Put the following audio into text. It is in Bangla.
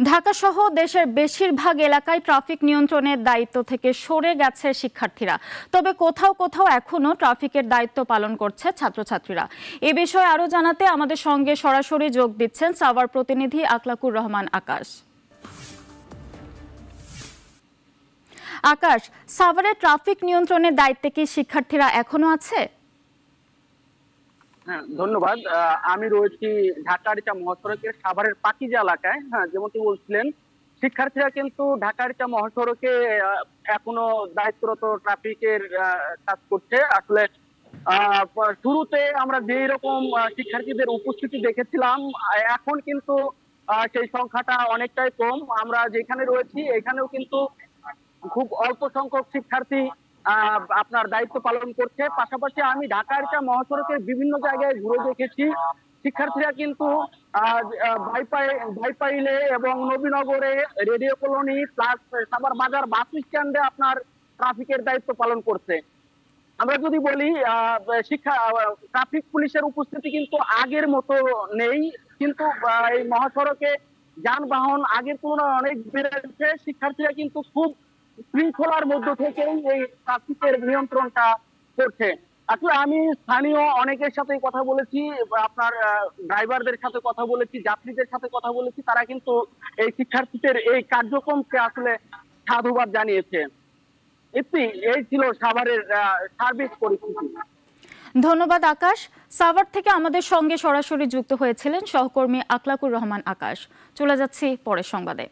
ঢাকা সহ দেশের বেশিরভাগ এলাকায় ট্রাফিক নিয়ন্ত্রণের দায়িত্ব থেকে সরে গেছে শিক্ষার্থীরা। তবে কোথাও কোথাও এখনো ট্রাফিকের দায়িত্ব পালন করছে ছাত্রছাত্রীরা। এ বিষয়ে আরো জানাতে আমাদের সঙ্গে সরাসরি যোগ দিচ্ছেন সাভার প্রতিনিধি আকলাকুর রহমান আকাশ। আকাশ, সাভারে ট্রাফিক নিয়ন্ত্রণের দায়িত্বে কি শিক্ষার্থীরা এখনো আছে? হ্যাঁ, ধন্যবাদ। আমি রয়েছি ঢাকা-আরিচা মহাসড়কের সাভারের পাকিজা এলাকায়। হ্যাঁ, যেমনটি বলছিলেন, শিক্ষার্থীরা কিন্তু ঢাকা-আরিচা মহাসড়কে এখনো দায়িত্বরত ট্রাফিকের কাজ করছে। আসলে শুরুতে আমরা যেই রকম শিক্ষার্থীদের উপস্থিতি দেখেছিলাম, এখন কিন্তু সেই সংখ্যাটা অনেকটাই কম। আমরা যেখানে রয়েছি এখানেও কিন্তু খুব অল্প সংখ্যক শিক্ষার্থী আপনার দায়িত্ব পালন করছে। পাশাপাশি আমি ঢাকা-আরিচা মহাসড়কের বিভিন্ন জায়গায় ঘুরে দেখেছি, শিক্ষার্থীরা কিন্তু ভাইপাইলে এবং নবীনগরে, রেডিও কলোনি প্লাস সাভার বাজার বাস স্ট্যান্ডে আপনার ট্রাফিকের দায়িত্ব পালন করছে। আমরা যদি বলি ট্রাফিক পুলিশের উপস্থিতি কিন্তু আগের মতো নেই, কিন্তু এই মহাসড়কে যানবাহন আগের তুলনায় অনেক বেড়েছে। শিক্ষার্থীরা কিন্তু খুব শৃঙ্খলার মধ্য থেকেই এই ট্রাফিকের নিয়ন্ত্রণটা করছে। আসলে আমি স্থানীয় অনেকের সাথে কথা বলেছি, আপনার ড্রাইভারদের সাথে কথা বলেছি, যাত্রীদের সাথে কথা বলেছি, তারা কিন্তু এই শিক্ষার্থীদের এই কার্যক্রমকে আসলে সাধুবাদ জানিয়েছে। এই ছিল সাভারের সার্বিক পরিস্থিতি। ধন্যবাদ আকাশ। সাভার থেকে আমাদের সঙ্গে সরাসরি যুক্ত হয়েছিলেন সহকর্মী আকলাকুর রহমান আকাশ। চলে যাচ্ছি পরের সংবাদে।